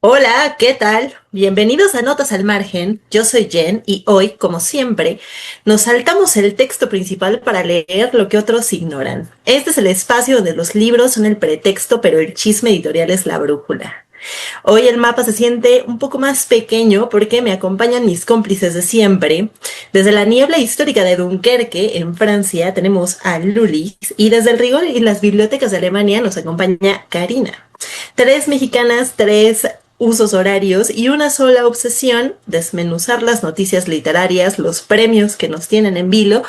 Hola, ¿qué tal? Bienvenidos a Notas al Margen. Yo soy Jen y hoy, como siempre, nos saltamos el texto principal para leer lo que otros ignoran. Este es el espacio donde los libros son el pretexto, pero el chisme editorial es la brújula. Hoy el mapa se siente un poco más pequeño porque me acompañan mis cómplices de siempre. Desde la niebla histórica de Dunkerque, en Francia, tenemos a Lulis y desde el rigor y las bibliotecas de Alemania nos acompaña Karina. Tres mexicanas, tres usos horarios y una sola obsesión, desmenuzar las noticias literarias, los premios que nos tienen en vilo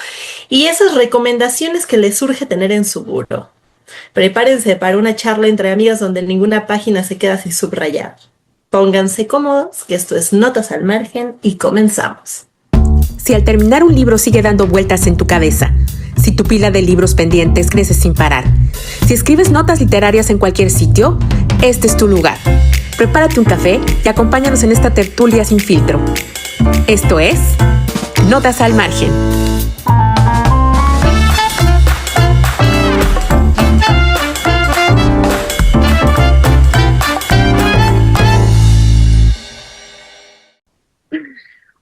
y esas recomendaciones que les surge tener en su buró. Prepárense para una charla entre amigas donde ninguna página se queda sin subrayar. Pónganse cómodos, que esto es Notas al Margen y comenzamos. Si al terminar un libro sigue dando vueltas en tu cabeza, si tu pila de libros pendientes crece sin parar, si escribes notas literarias en cualquier sitio, este es tu lugar. Prepárate un café y acompáñanos en esta tertulia sin filtro. Esto es Notas al Margen.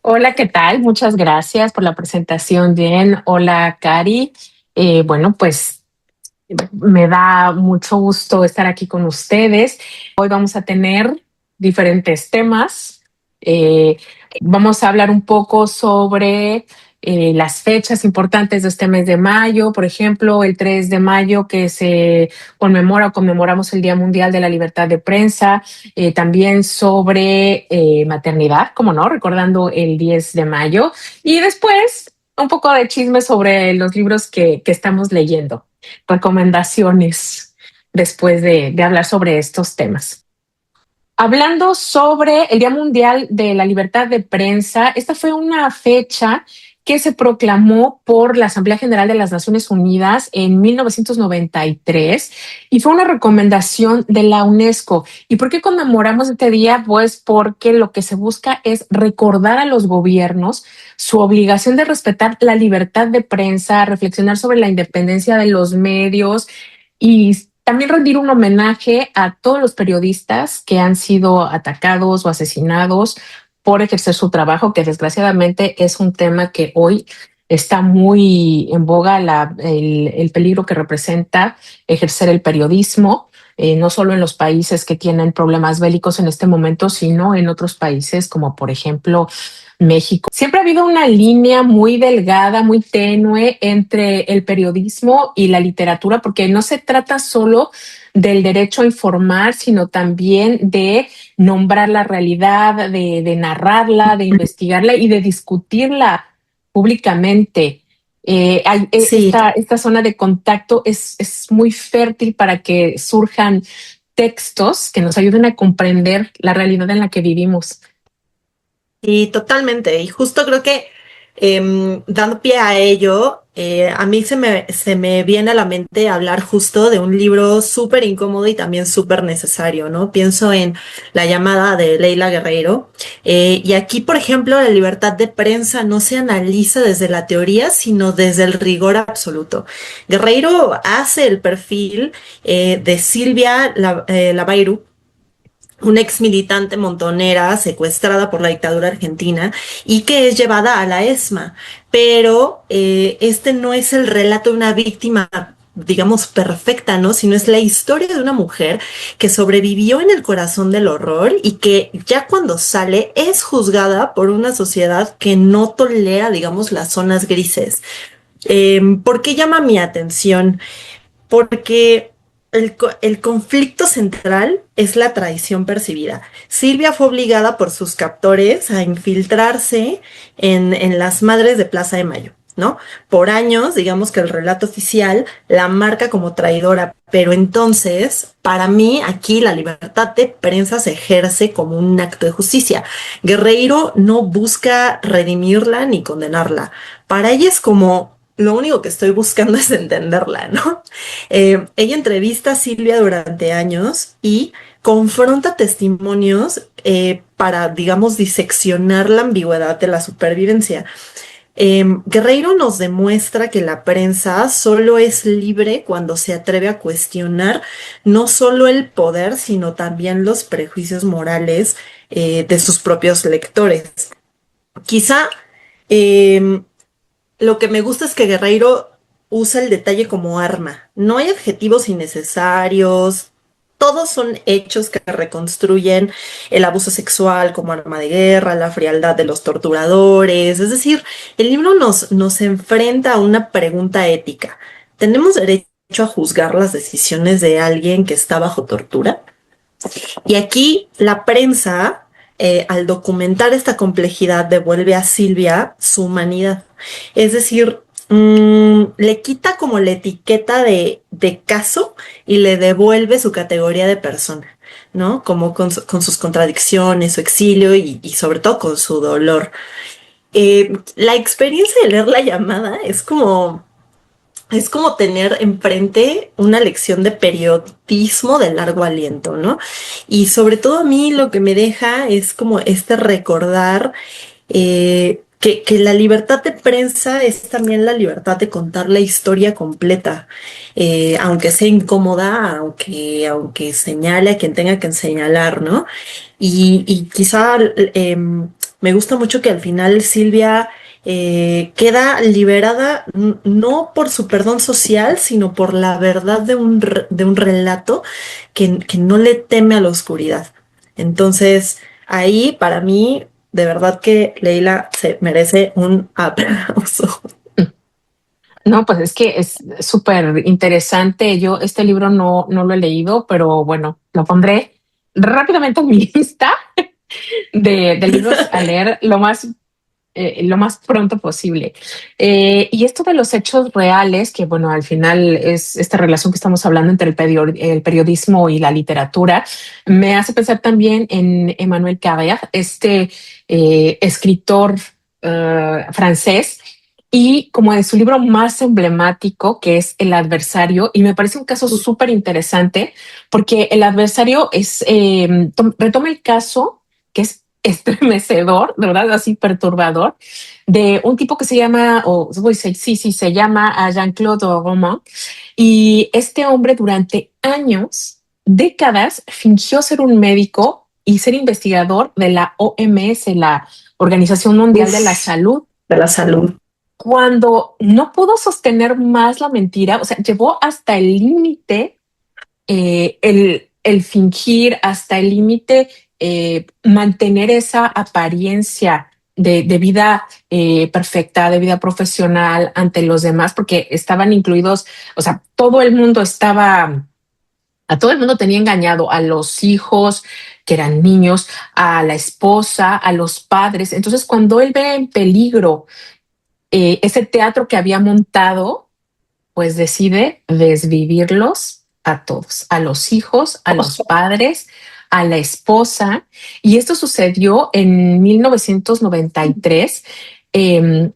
Hola, ¿qué tal? Muchas gracias por la presentación, Jen. Hola, Cari. Pues me da mucho gusto estar aquí con ustedes. Hoy vamos a tener diferentes temas. Eh, Vamos a hablar un poco sobre las fechas importantes de este mes de mayo. Por ejemplo, el 3 de mayo que se conmemora o conmemoramos el Día Mundial de la Libertad de Prensa. También sobre maternidad, como no, recordando el 10 de mayo. Y después un poco de chisme sobre los libros que estamos leyendo, recomendaciones después de hablar sobre estos temas. Hablando sobre el Día Mundial de la Libertad de Prensa, esta fue una fecha que se proclamó por la Asamblea General de las Naciones Unidas en 1993 y fue una recomendación de la UNESCO. ¿Y por qué conmemoramos este día? Pues porque lo que se busca es recordar a los gobiernos su obligación de respetar la libertad de prensa, reflexionar sobre la independencia de los medios y también rendir un homenaje a todos los periodistas que han sido atacados o asesinados por ejercer su trabajo, que desgraciadamente es un tema que hoy está muy en boga, el peligro que representa ejercer el periodismo, no solo en los países que tienen problemas bélicos en este momento, sino en otros países como por ejemplo México. Siempre ha habido una línea muy delgada, muy tenue entre el periodismo y la literatura, porque no se trata solo del derecho a informar, sino también de nombrar la realidad, de narrarla, de investigarla y de discutirla públicamente. Sí, Esta zona de contacto es muy fértil para que surjan textos que nos ayuden a comprender la realidad en la que vivimos. y totalmente. Y justo creo que dando pie a ello, a mí se me viene a la mente hablar justo de un libro súper incómodo y también súper necesario, ¿no? Pienso en La llamada de Leila Guerreiro. Y aquí, por ejemplo, la libertad de prensa no se analiza desde la teoría, sino desde el rigor absoluto. Guerreiro hace el perfil de Silvia Lavairu, una ex militante montonera secuestrada por la dictadura argentina y que es llevada a la ESMA. Pero este no es el relato de una víctima, digamos, perfecta, ¿no? Sino es la historia de una mujer que sobrevivió en el corazón del horror y que ya cuando sale es juzgada por una sociedad que no tolera, digamos, las zonas grises. ¿Por qué llama mi atención? Porque el conflicto central es la traición percibida. Silvia fue obligada por sus captores a infiltrarse en las madres de Plaza de Mayo, ¿no? Por años, digamos que el relato oficial la marca como traidora, pero entonces, para mí, aquí la libertad de prensa se ejerce como un acto de justicia. Guerreiro no busca redimirla ni condenarla. Para ella es como lo único que estoy buscando es entenderla, ¿no? Ella entrevista a Silvia durante años y confronta testimonios para, digamos, diseccionar la ambigüedad de la supervivencia. Guerreiro nos demuestra que la prensa solo es libre cuando se atreve a cuestionar no solo el poder, sino también los prejuicios morales de sus propios lectores. Quizá em, lo que me gusta es que Guerreiro usa el detalle como arma. No hay adjetivos innecesarios. Todos son hechos que reconstruyen el abuso sexual como arma de guerra, la frialdad de los torturadores. Es decir, el libro nos enfrenta a una pregunta ética. ¿Tenemos derecho a juzgar las decisiones de alguien que está bajo tortura? Y aquí la prensa, al documentar esta complejidad, devuelve a Silvia su humanidad. Es decir, le quita como la etiqueta de caso y le devuelve su categoría de persona, ¿no? Como con sus contradicciones, su exilio y sobre todo con su dolor. La experiencia de leer La llamada es como tener enfrente una lección de periodismo de largo aliento, ¿no? Y sobre todo a mí lo que me deja es como este recordar que la libertad de prensa es también la libertad de contar la historia completa, aunque sea incómoda, aunque señale a quien tenga que señalar, ¿no? Y quizá me gusta mucho que al final Silvia queda liberada no por su perdón social, sino por la verdad de un relato que no le teme a la oscuridad. Entonces, ahí para mí, de verdad que Leila se merece un aplauso. No, pues es que es súper interesante. Yo este libro no lo he leído, pero bueno, lo pondré rápidamente en mi lista de libros a leer lo más pronto posible. Y esto de los hechos reales, que bueno, al final es esta relación que estamos hablando entre el periodismo y la literatura, me hace pensar también en Emmanuel Carrère, este escritor francés, y como en su libro más emblemático, que es El adversario, y me parece un caso súper interesante, porque El adversario retoma el caso que es estremecedor, de verdad, así perturbador, de un tipo que se llama, se llama a Jean-Claude Roman. Y este hombre durante años, décadas, fingió ser un médico y ser investigador de la OMS, la Organización Mundial de la Salud. De la salud. Cuando no pudo sostener más la mentira, o sea, llevó hasta el límite el fingir, hasta el límite mantener esa apariencia de vida perfecta, de vida profesional ante los demás, porque estaban incluidos, o sea, todo el mundo estaba, a todo el mundo tenía engañado, a los hijos que eran niños, a la esposa, a los padres. Entonces, cuando él ve en peligro ese teatro que había montado, pues decide desvivirlos a todos, a los hijos, a los padres, a la esposa. Y esto sucedió en 1993. eh,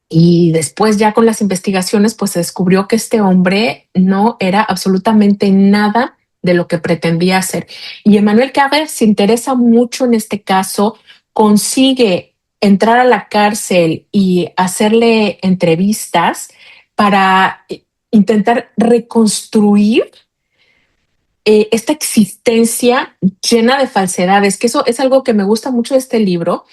y después ya con las investigaciones, pues se descubrió que este hombre no era absolutamente nada de lo que pretendía hacer. Y Emmanuel Carrère se interesa mucho en este caso, consigue entrar a la cárcel y hacerle entrevistas para intentar reconstruir esta existencia llena de falsedades, que eso es algo que me gusta mucho de este libro.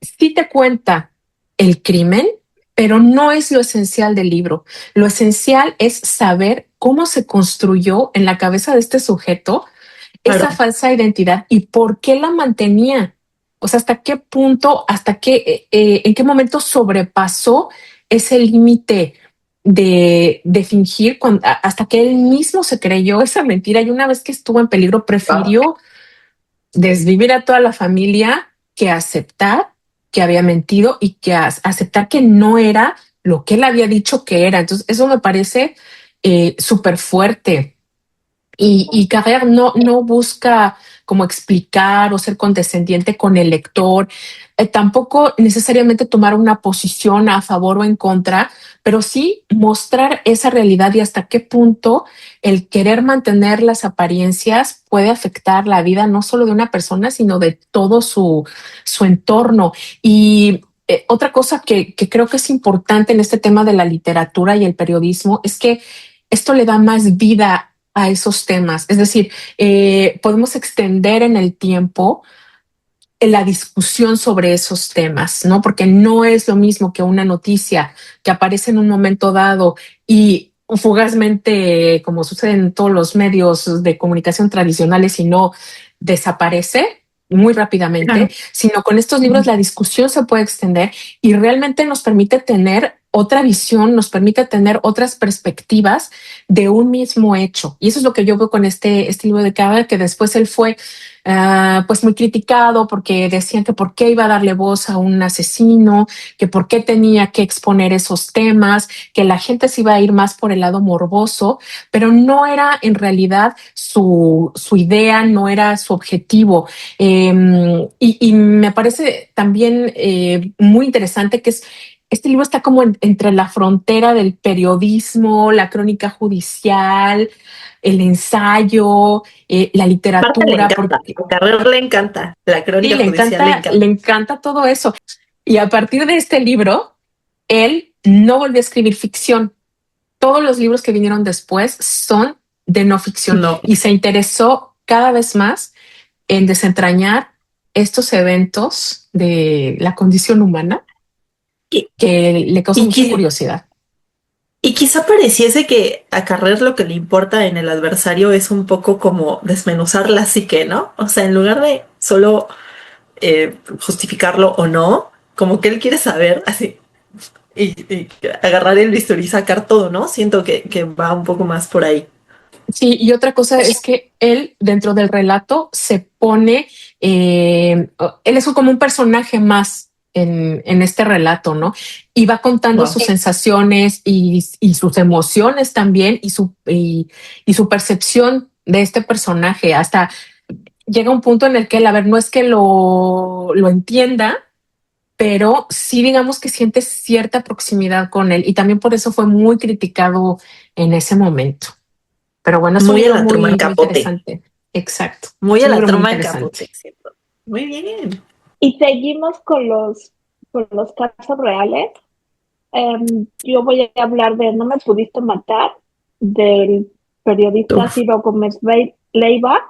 Sí te cuenta el crimen, pero no es lo esencial del libro. Lo esencial es saber cómo se construyó en la cabeza de este sujeto Claro. esa falsa identidad y por qué la mantenía. O sea, hasta qué punto, en qué momento sobrepasó ese límite de fingir hasta que él mismo se creyó esa mentira y una vez que estuvo en peligro prefirió desvivir a toda la familia que aceptar que había mentido y que aceptar que no era lo que él había dicho que era. Entonces, eso me parece súper fuerte. Y Carrère no busca como explicar o ser condescendiente con el lector, tampoco necesariamente tomar una posición a favor o en contra, pero sí mostrar esa realidad y hasta qué punto el querer mantener las apariencias puede afectar la vida no solo de una persona, sino de todo su entorno. Y otra cosa que creo que es importante en este tema de la literatura y el periodismo es que esto le da más vida a esos temas. Es decir, podemos extender en el tiempo la discusión sobre esos temas, ¿no? Porque no es lo mismo que una noticia que aparece en un momento dado y fugazmente, como sucede en todos los medios de comunicación tradicionales, y no desaparece muy rápidamente, Claro. sino con estos libros la discusión se puede extender y realmente nos permite tener otra visión, nos permite tener otras perspectivas de un mismo hecho. Y eso es lo que yo veo con este libro de Cava, que después él fue pues muy criticado porque decían que por qué iba a darle voz a un asesino, que por qué tenía que exponer esos temas, que la gente se iba a ir más por el lado morboso, pero no era en realidad su idea, no era su objetivo. Y me parece también muy interesante que este libro está como entre la frontera del periodismo, la crónica judicial, el ensayo, la Aparte le literatura, encanta, porque a Carrer le encanta, la sí, crónica judicial le le encanta. encanta todo eso. Y a partir de este libro, él no volvió a escribir ficción. Todos los libros que vinieron después son de no ficción No. y se interesó cada vez más en desentrañar estos eventos de la condición humana Y, que le causan y, mucha qui- curiosidad. y quizá pareciese que a Carrer lo que le importa en el adversario es un poco como desmenuzar la psique, ¿no? O sea, en lugar de solo justificarlo o no, como que él quiere saber así y agarrar el bisturí y sacar todo, ¿no? Siento que va un poco más por ahí. Sí, y otra cosa es que él dentro del relato se pone, él es como un personaje más en este relato, ¿no? Y va contando Wow. sus sensaciones y sus emociones también y su percepción de este personaje. Hasta llega un punto en el que él, a ver, no es que lo entienda, pero sí digamos que siente cierta proximidad con él y también por eso fue muy criticado en ese momento. Pero bueno, es un Muy a libro la Truman muy Capote. interesante. Exacto. Muy Es a un la libro muy Truman interesante. Capote, siento. Muy bien. Y seguimos con los casos reales. Yo voy a hablar de No me pudiste matar, del periodista Uf. Ciro Gómez Leiva.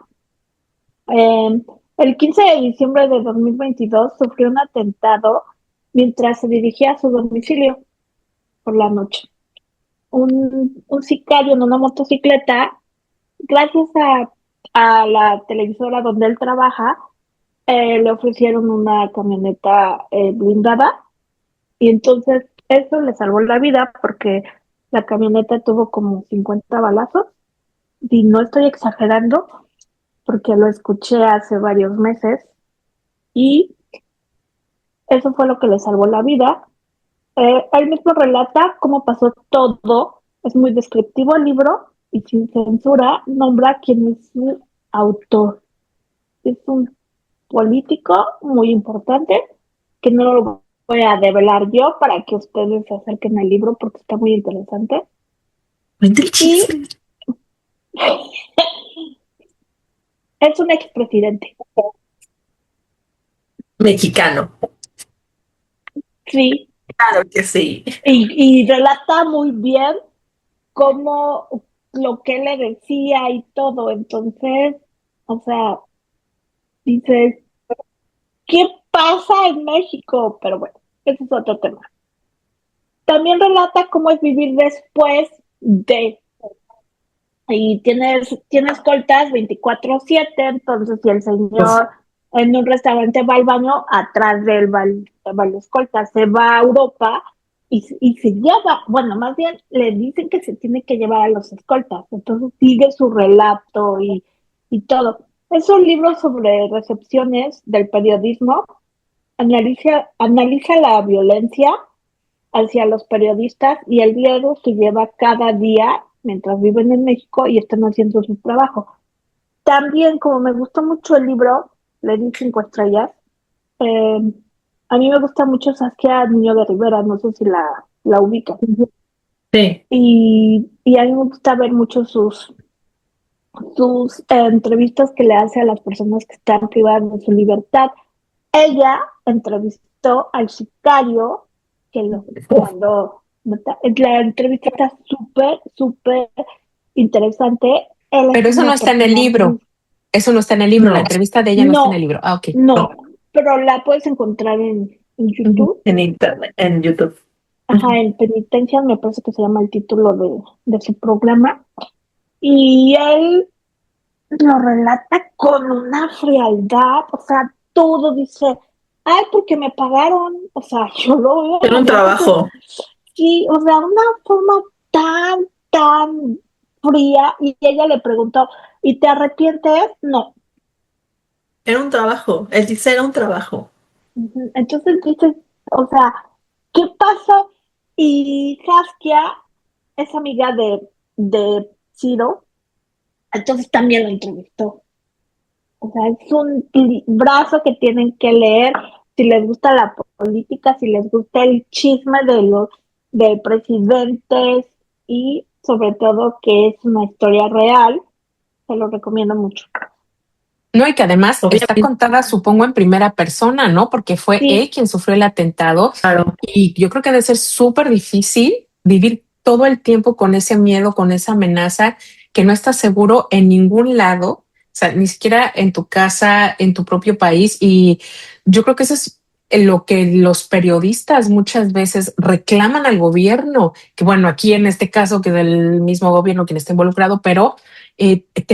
El 15 de diciembre de 2022 sufrió un atentado mientras se dirigía a su domicilio por la noche. Un sicario en una motocicleta, gracias a la televisora donde él trabaja, le ofrecieron una camioneta blindada y entonces eso le salvó la vida porque la camioneta tuvo como 50 balazos y no estoy exagerando porque lo escuché hace varios meses y eso fue lo que le salvó la vida. Él mismo relata cómo pasó todo, es muy descriptivo el libro y sin censura nombra quién es su autor. Es un político muy importante que no lo voy a develar yo para que ustedes se acerquen al libro porque está muy interesante. Cuenta el Y chisme. es un expresidente, Mexicano. sí, Claro que sí. y relata muy bien cómo lo que le decía y todo. Entonces, o sea, dices, ¿qué pasa en México? Pero bueno, ese es otro tema. También relata cómo es vivir después de y tiene escoltas 24/7, entonces si el Uf. señor en un restaurante va al baño, atrás de él va el escolta, se va a Europa y se lleva, bueno, más bien le dicen que se tiene que llevar a los escoltas, entonces sigue su relato y todo. Es un libro sobre recepciones del periodismo, analiza la violencia hacia los periodistas y el riesgo que lleva cada día mientras viven en México y están haciendo su trabajo. También, como me gustó mucho el libro, le di 5 estrellas. Eh, a mí me gusta mucho Saskia Niño de Rivera, no sé si la ubica. Sí. Y a mí me gusta ver mucho sus entrevistas que le hace a las personas que están privadas de su libertad. Ella entrevistó al sicario, que cuando la entrevista está súper, súper interesante. Él es Pero eso no una está en el persona libro. muy... Eso no está en el libro. La No, entrevista de ella no está en el No, libro. Ah, ok. no, Bueno. pero la puedes encontrar en Ujú. YouTube. en internet, en YouTube. Ajá, en Penitencia me parece que se llama el título de su programa. Y él lo relata con una frialdad, o sea, todo dice, ay, porque me pagaron, o sea, yo lo veo Era un nomás porque trabajo, sí, o sea, una forma tan, tan fría, y ella le preguntó, ¿y te arrepientes? No. era un trabajo. Él dice era un trabajo. Ujú. Entonces dices, o sea, ¿qué pasó? Y Saskia es amiga de Ciro, entonces también lo entrevistó. O sea, es un brazo que tienen que leer si les gusta la política, si les gusta el chisme de presidentes y sobre todo que es una historia real, se lo recomiendo mucho. No, y que además está Obviamente, contada, supongo, en primera persona, ¿no? Porque fue él Sí, quien sufrió el atentado claro. y yo creo que debe ser súper difícil vivir todo el tiempo con ese miedo, con esa amenaza, que no estás seguro en ningún lado, o sea, ni siquiera en tu casa, en tu propio país. Y yo creo que eso es lo que los periodistas muchas veces reclaman al gobierno, que bueno, aquí en este caso que del mismo gobierno quien está involucrado, pero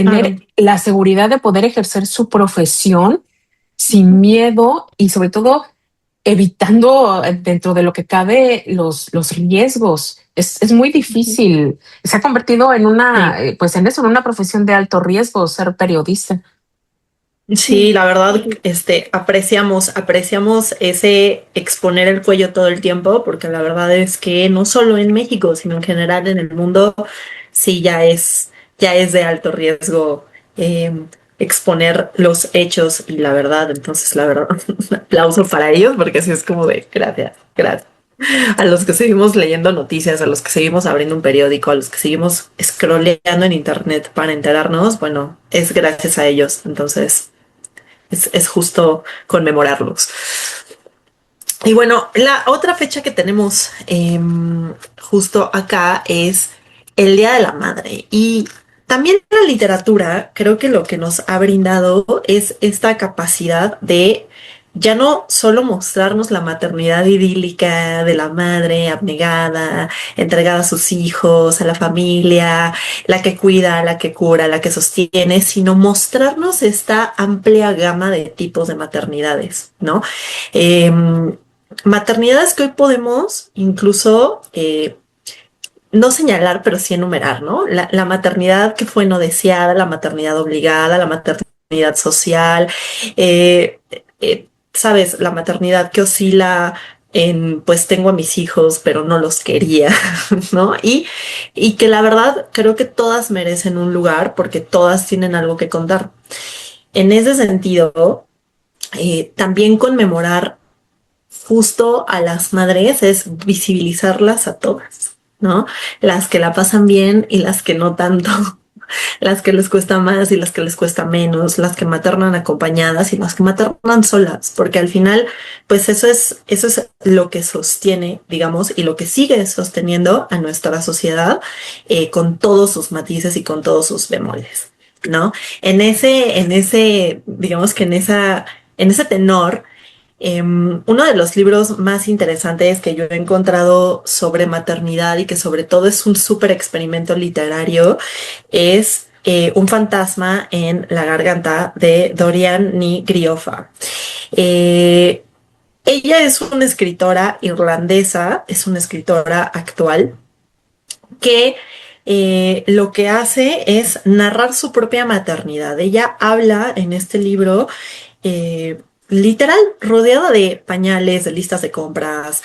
Claro. tener la seguridad de poder ejercer su profesión sin ujú, miedo y sobre todo evitando dentro de lo que cabe los riesgos. Es muy ujú. difícil. Se ha convertido en Sí. una, pues en eso, en una profesión de alto riesgo ser periodista. Sí, Sí, la verdad, sí, apreciamos ese exponer el cuello todo el tiempo, porque la verdad es que no solo en México, sino en general en el mundo, sí ya es de alto riesgo eh, exponer los hechos y la verdad. Entonces, la verdad, un aplauso para ellos, porque así es como de gracias, gracias. A los que seguimos leyendo noticias, a los que seguimos abriendo un periódico, a los que seguimos scrolleando en internet para enterarnos, bueno, es gracias a ellos. Entonces, es justo conmemorarlos. Y bueno, la otra fecha que tenemos justo acá es el Día de la Madre. Y también la literatura, creo que lo que nos ha brindado es esta capacidad de ya no solo mostrarnos la maternidad idílica de la madre abnegada, entregada a sus hijos, a la familia, la que cuida, la que cura, la que sostiene, sino mostrarnos esta amplia gama de tipos de maternidades, ¿no? Eh, Maternidades que hoy podemos incluso no señalar, pero sí enumerar, ¿no? La maternidad que fue no deseada, la maternidad obligada, la maternidad social, sabes, la maternidad que oscila en, pues tengo a mis hijos, pero no los quería, ¿no? Y que la verdad creo que todas merecen un lugar porque todas tienen algo que contar. En ese sentido, también conmemorar justo a las madres es visibilizarlas a todas, ¿no? Las que la pasan bien y las que no tanto, las que les cuesta más y las que les cuesta menos, las que maternan acompañadas y las que maternan solas, porque al final, pues eso es lo que sostiene, digamos, y lo que sigue sosteniendo a nuestra sociedad con todos sus matices y con todos sus bemoles, ¿no? Digamos que en ese tenor, uno de los libros más interesantes que yo he encontrado sobre maternidad y que sobre todo es un súper experimento literario es Un fantasma en la garganta de Dorian Ni Griofa. Eh, Ella es una escritora irlandesa, es una escritora actual que lo que hace es narrar su propia maternidad. Ella habla en este libro literal, rodeada de pañales, de listas de compras,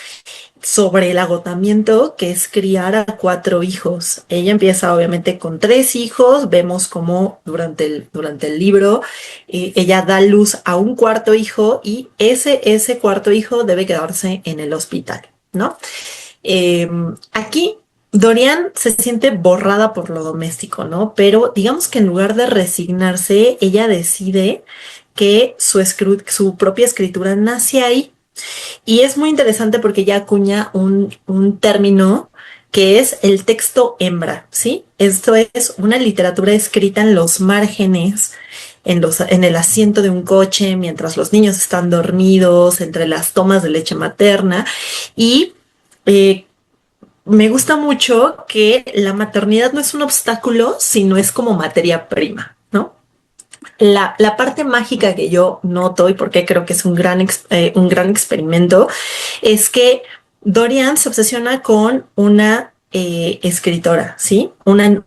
sobre el agotamiento que es criar a cuatro hijos. Ella empieza obviamente con tres hijos, vemos cómo durante el libro ella da luz a un cuarto hijo y ese cuarto hijo debe quedarse en el hospital, ¿no? Eh, Aquí Dorian se siente borrada por lo doméstico, ¿no? Pero digamos que en lugar de resignarse, ella decide que su propia escritura nace ahí. Y es muy interesante porque ella acuña un término que es el texto hembra, ¿sí? Esto es una literatura escrita en los márgenes, en el asiento de un coche, mientras los niños están dormidos, entre las tomas de leche materna. Y eh, me gusta mucho que la maternidad no es un obstáculo, sino es como materia prima, ¿no? La parte mágica que yo noto y porque creo que es un gran experimento es que Dorian se obsesiona con una escritora, ¿sí? Una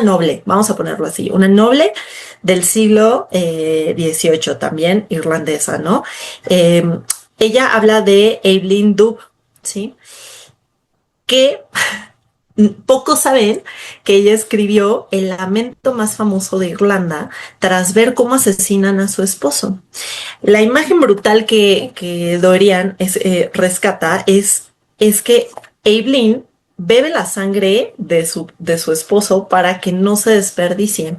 noble, vamos a ponerlo así, una noble del siglo XVIII también, irlandesa, ¿no? Eh, Ella habla de Evelyn Dubh, ¿sí? Que pocos saben que ella escribió el lamento más famoso de Irlanda tras ver cómo asesinan a su esposo. La imagen brutal que Dorian rescata es que Evelyn bebe la sangre de su esposo para que no se desperdicie.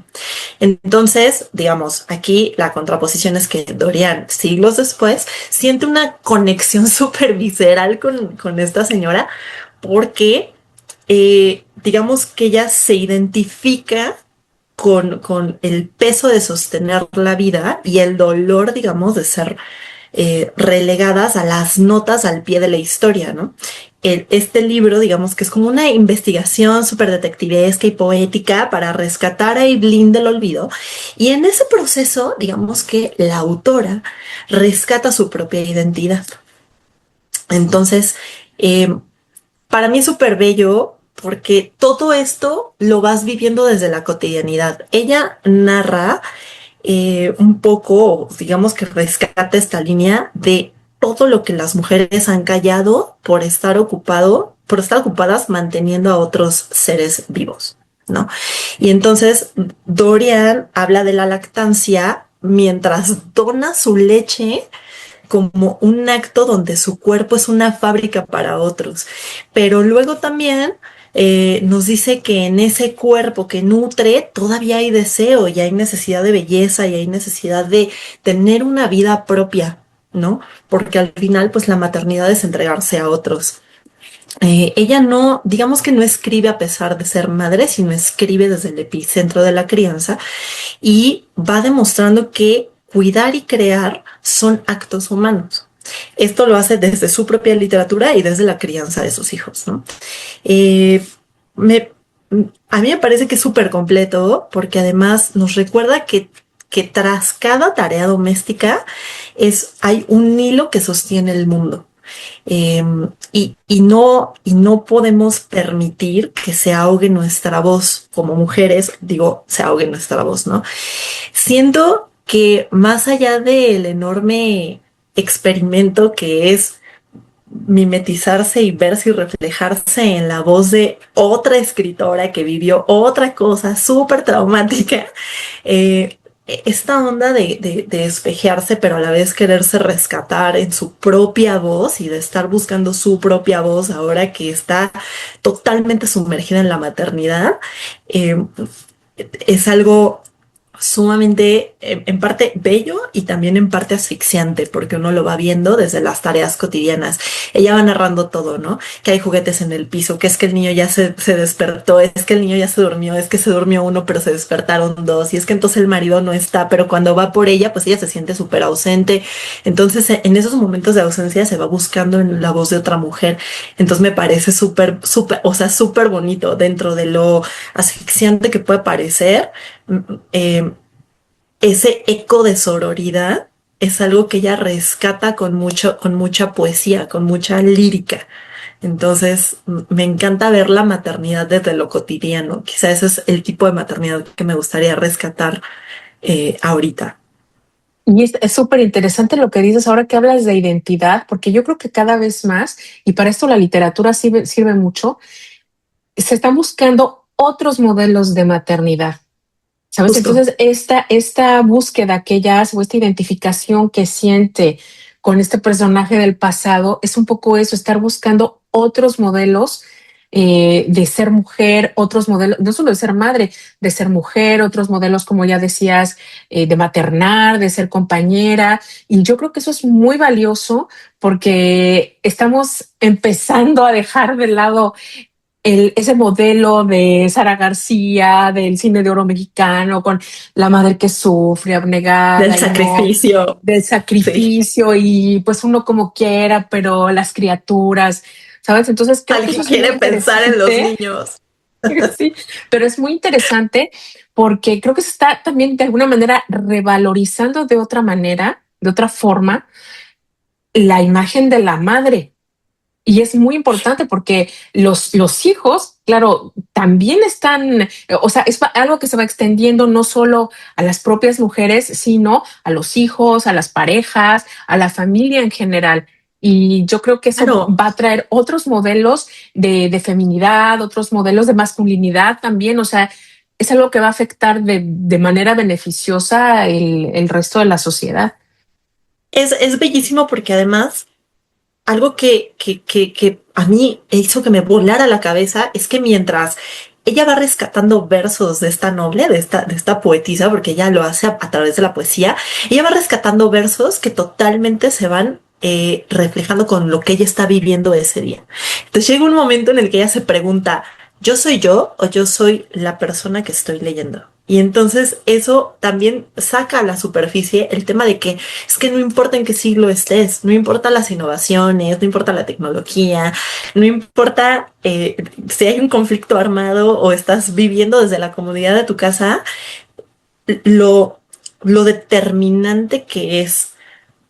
Entonces, digamos, aquí la contraposición es que Dorian, siglos después, siente una conexión súper visceral con esta señora porque digamos que ella se identifica con el peso de sostener la vida y el dolor, digamos, de ser relegadas a las notas al pie de la historia, ¿no? Este libro, digamos que es como una investigación súper detectivesca y poética para rescatar a Evelyn del olvido. Y en ese proceso, digamos que la autora rescata su propia identidad. Entonces, eh, para mí es súper bello porque todo esto lo vas viviendo desde la cotidianidad. Ella narra un poco, digamos que rescata esta línea de todo lo que las mujeres han callado por estar ocupadas manteniendo a otros seres vivos, ¿no? Y entonces Dorian habla de la lactancia mientras dona su leche como un acto donde su cuerpo es una fábrica para otros. Pero luego también nos dice que en ese cuerpo que nutre todavía hay deseo y hay necesidad de belleza y hay necesidad de tener una vida propia, ¿no? Porque al final, pues la maternidad es entregarse a otros. Ella no, digamos que no escribe a pesar de ser madre, sino escribe desde el epicentro de la crianza y va demostrando que cuidar y crear son actos humanos. Esto lo hace desde su propia literatura y desde la crianza de sus hijos, ¿no? Eh, me, a mí me parece que es súper completo porque además nos recuerda que tras cada tarea doméstica hay un hilo que sostiene el mundo. Eh, y no podemos permitir que se ahogue nuestra voz como mujeres, digo, se ahogue nuestra voz, ¿no? Siento que más allá del enorme experimento que es mimetizarse y verse y reflejarse en la voz de otra escritora que vivió otra cosa súper traumática, eh, esta onda de espejearse, pero a la vez quererse rescatar en su propia voz y de estar buscando su propia voz ahora que está totalmente sumergida en la maternidad, eh, es algo sumamente, en parte bello y también en parte asfixiante, porque uno lo va viendo desde las tareas cotidianas. Ella va narrando todo, ¿no? Que hay juguetes en el piso, que es que el niño ya se despertó, es que el niño ya se durmió, es que se durmió uno, pero se despertaron dos, y es que entonces el marido no está, pero cuando va por ella, pues ella se siente súper ausente. Entonces, en esos momentos de ausencia se va buscando en la voz de otra mujer. Entonces me parece súper, o sea, súper bonito dentro de lo asfixiante que puede parecer. eh, Ese eco de sororidad es algo que ella rescata con mucha poesía, con mucha lírica. Entonces, me encanta ver la maternidad desde lo cotidiano. Quizá ese es el tipo de maternidad que me gustaría rescatar ahorita. Y es súper interesante lo que dices ahora que hablas de identidad, porque yo creo que cada vez más, y para esto la literatura sirve mucho, se están buscando otros modelos de maternidad. ¿Sabes? Justo. Entonces, esta búsqueda que ella hace o esta identificación que siente con este personaje del pasado es un poco eso, estar buscando otros modelos de ser mujer, otros modelos, no solo de ser madre, de ser mujer, otros modelos, como ya decías, de maternar, de ser compañera. Y yo creo que eso es muy valioso porque estamos empezando a dejar de lado ese modelo de Sara García, del cine de oro mexicano, con la madre que sufre, Del abnegada y no sacrificio. del Sí. sacrificio y pues uno como quiera, pero las criaturas, ¿sabes? Entonces creo que eso Alguien es muy quiere pensar en los interesante. niños. Sí, pero es muy interesante porque creo que se está también de alguna manera revalorizando de otra manera, de otra forma, la imagen de la madre. Y es muy importante porque los hijos, claro, también están, o sea, es algo que se va extendiendo no solo a las propias mujeres, sino a los hijos, a las parejas, a la familia en general. Y yo creo que eso Claro, va a traer otros modelos de feminidad, otros modelos de masculinidad también. O sea, es algo que va a afectar de manera beneficiosa el resto de la sociedad. es bellísimo porque además algo que a mí hizo que me volara la cabeza es que mientras ella va rescatando versos de esta noble, de esta poetisa, porque ella lo hace a través de la poesía, ella va rescatando versos que totalmente se van reflejando con lo que ella está viviendo ese día. Entonces llega un momento en el que ella se pregunta, ¿yo soy yo o yo soy la persona que estoy leyendo? Y entonces eso también saca a la superficie el tema de que es que no importa en qué siglo estés, no importa las innovaciones, no importa la tecnología, no importa si hay un conflicto armado o estás viviendo desde la comodidad de tu casa, lo, lo determinante que es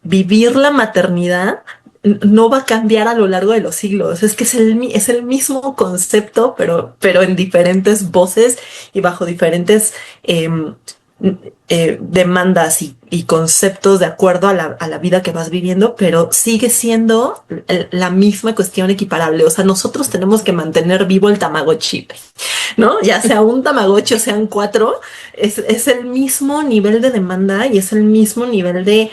vivir la maternidad no va a cambiar a lo largo de los siglos. Es que es el mismo concepto, pero en diferentes voces y bajo diferentes eh, demandas y conceptos de acuerdo a la vida que vas viviendo, pero sigue siendo la misma cuestión equiparable. O sea, nosotros tenemos que mantener vivo el Tamagotchi, ¿no? Ya sea un Tamagotchi o sean cuatro, es el mismo nivel de demanda y es el mismo nivel de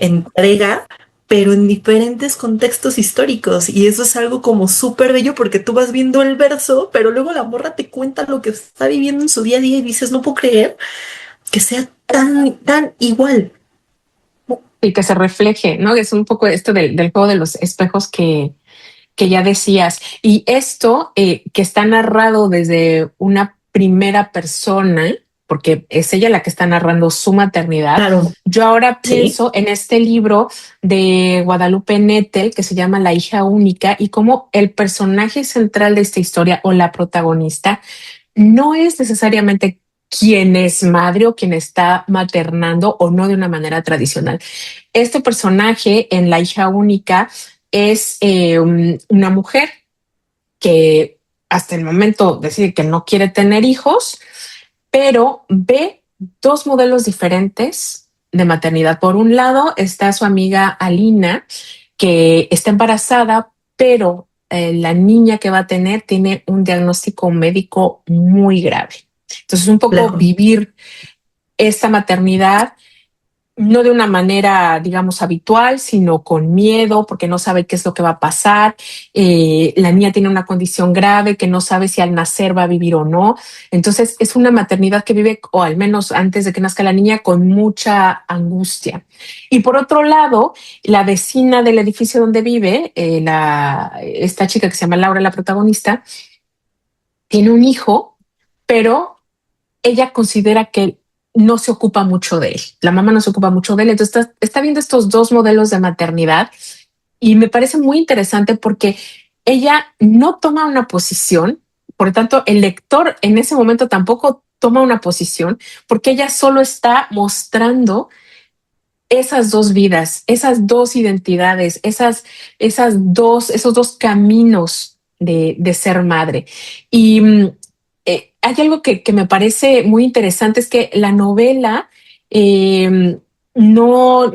entrega, pero en diferentes contextos históricos. Y eso es algo como súper bello porque tú vas viendo el verso, pero luego la morra te cuenta lo que está viviendo en su día a día y dices, no puedo creer que sea tan igual. Y que se refleje, ¿no? Es un poco esto del juego de los espejos que ya decías. Y esto que está narrado desde una primera persona, porque es ella la que está narrando su maternidad. Claro, Yo ahora sí, pienso en este libro de Guadalupe Nettel que se llama La hija única y cómo el personaje central de esta historia o la protagonista no es necesariamente quien es madre o quien está maternando o no de una manera tradicional. Este personaje en La hija única es una mujer que hasta el momento decide que no quiere tener hijos, pero ve dos modelos diferentes de maternidad. Por un lado está su amiga Alina, que está embarazada, pero la niña que va a tener tiene un diagnóstico médico muy grave. Entonces, un poco lejos. vivir esta maternidad no de una manera, digamos, habitual, sino con miedo, porque no sabe qué es lo que va a pasar. La niña tiene una condición grave que no sabe si al nacer va a vivir o no. Entonces, es una maternidad que vive, o al menos antes de que nazca la niña, con mucha angustia. Y por otro lado, la vecina del edificio donde vive, esta chica que se llama Laura, la protagonista, tiene un hijo, pero ella considera que no se ocupa mucho de él. La mamá no se ocupa mucho de él. Entonces está viendo estos dos modelos de maternidad y me parece muy interesante porque ella no toma una posición. Por lo tanto, el lector en ese momento tampoco toma una posición porque ella solo está mostrando esas dos vidas, esas dos identidades, esos dos caminos de ser madre. Y hay algo que me parece muy interesante, es que la novela eh, no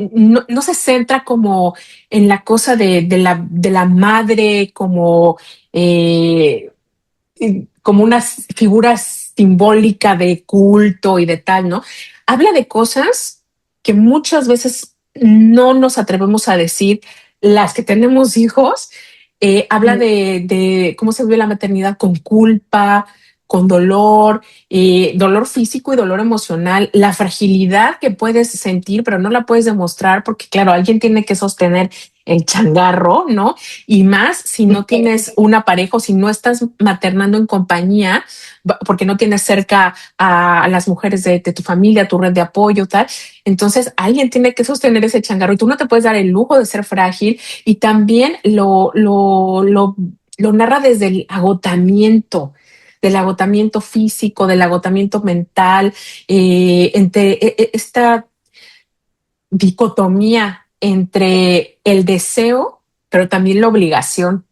se centra como en la cosa de la madre eh, como una figura simbólica de culto y de tal, ¿no? Habla de cosas que muchas veces no nos atrevemos a decir las que tenemos hijos, habla de cómo se vive la maternidad con culpa, con dolor, dolor físico y dolor emocional, la fragilidad que puedes sentir, pero no la puedes demostrar porque, claro, alguien tiene que sostener el changarro, ¿no? Y más si no tienes una pareja o si no estás maternando en compañía, porque no tienes cerca a las mujeres de tu familia, tu red de apoyo, tal. Entonces, alguien tiene que sostener ese changarro y tú no te puedes dar el lujo de ser frágil y también lo narra desde el agotamiento, del agotamiento físico, del agotamiento mental, entre esta dicotomía entre el deseo, pero también la obligación,